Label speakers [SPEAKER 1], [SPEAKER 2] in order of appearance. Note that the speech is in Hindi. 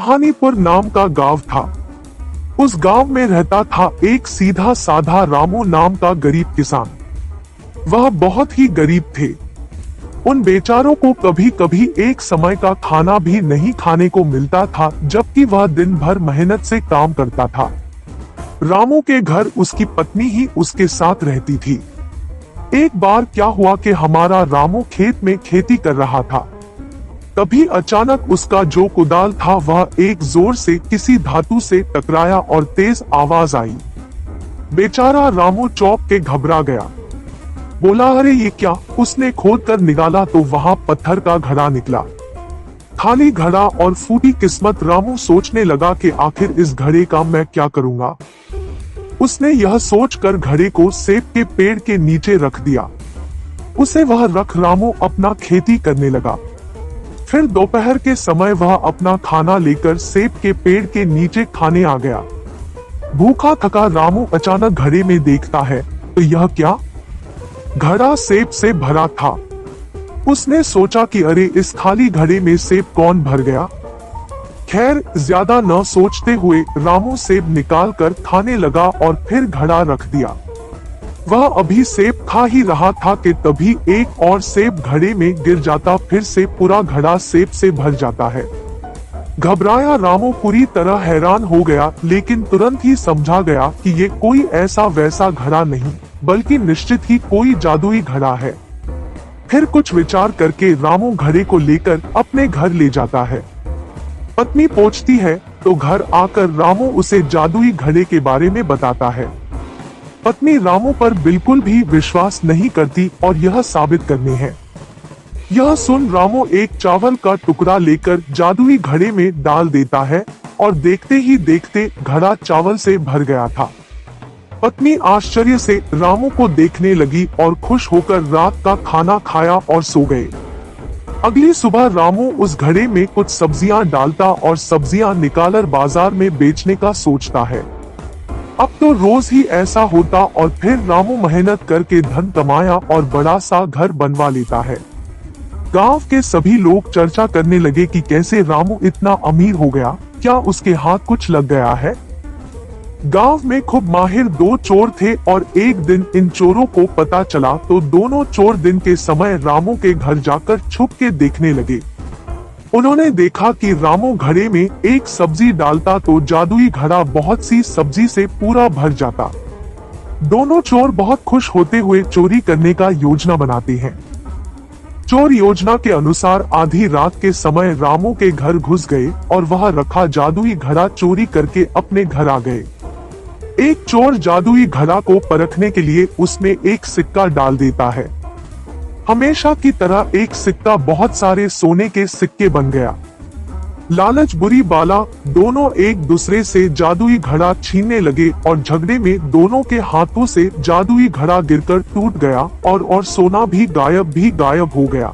[SPEAKER 1] कहानीपुर नाम का गांव था। उस गांव में रहता था एक सीधा साधा रामू नाम का गरीब किसान। वह बहुत ही गरीब थे। उन बेचारों को कभी कभी एक समय का खाना भी नहीं खाने को मिलता था, जबकि वह दिन भर मेहनत से काम करता था। रामू के घर उसकी पत्नी ही उसके साथ रहती थी। एक बार क्या हुआ कि हमारा रामू खेत में खेती कर रहा था। तभी अचानक उसका जो कुदाल था वह एक जोर से किसी धातु से टकराया और तेज आवाज आई। बेचारा रामू चौंक के घबरा गया। बोला, अरे ये क्या? उसने खोद कर निकाला तो वहां पत्थर का घड़ा निकला। खाली घड़ा और फूटी किस्मत। रामू सोचने लगा कि आखिर इस घड़े का मैं क्या करूंगा। उसने यह सोचकर घड़े को सेब के पेड़ के नीचे रख दिया। उसे वह रख रामू अपना खेती करने लगा। फिर दोपहर के समय वह अपना खाना लेकर सेब के पेड़ के नीचे खाने आ गया। भूखा थका रामू अचानक घड़े में देखता है तो यह क्या? घड़ा सेब से भरा था। उसने सोचा कि अरे इस खाली घड़े में सेब कौन भर गया। खैर, ज्यादा न सोचते हुए रामू सेब निकाल कर खाने लगा और फिर घड़ा रख दिया। वह अभी सेब खा ही रहा था कि तभी एक और सेब घड़े में गिर जाता। फिर से पूरा घड़ा सेब से भर जाता है। घबराया रामू पूरी तरह हैरान हो गया, लेकिन तुरंत ही समझा गया कि ये कोई ऐसा वैसा घड़ा नहीं, बल्कि निश्चित ही कोई जादुई घड़ा है। फिर कुछ विचार करके रामू घड़े को लेकर अपने घर ले जाता है। पत्नी पहुंचती है तो घर आकर रामू उसे जादुई घड़े के बारे में बताता है। पत्नी रामू पर बिल्कुल भी विश्वास नहीं करती और यह साबित करनी है। यह सुन रामू एक चावल का टुकड़ा लेकर जादुई घड़े में डाल देता है और देखते ही देखते घड़ा चावल से भर गया था। पत्नी आश्चर्य से रामू को देखने लगी और खुश होकर रात का खाना खाया और सो गए। अगली सुबह रामू उस घड़े में कुछ सब्जियां डालता और सब्जियां निकालकर बाजार में बेचने का सोचता है। अब तो रोज ही ऐसा होता और फिर रामू मेहनत करके धन कमाया और बड़ा सा घर बनवा लेता है। गांव के सभी लोग चर्चा करने लगे कि कैसे रामू इतना अमीर हो गया, क्या उसके हाथ कुछ लग गया है। गांव में खूब माहिर दो चोर थे और एक दिन इन चोरों को पता चला तो दोनों चोर दिन के समय रामू के घर जाकर छुप के देखने लगे। उन्होंने देखा कि रामू घड़े में एक सब्जी डालता तो जादुई घड़ा बहुत सी सब्जी से पूरा भर जाता। दोनों चोर बहुत खुश होते हुए चोरी करने का योजना बनाते हैं। चोर योजना के अनुसार आधी रात के समय रामू के घर घुस गए और वह रखा जादुई घड़ा चोरी करके अपने घर आ गए। एक चोर जादुई घड़ा को परखने के लिए उसमें एक सिक्का डाल देता है। हमेशा की तरह एक सिक्का बहुत सारे सोने के सिक्के बन गया। लालच बुरी बाला, दोनों एक दूसरे से जादुई घड़ा छीनने लगे और झगड़े में दोनों के हाथों से जादुई घड़ा गिरकर टूट गया और सोना भी गायब हो गया।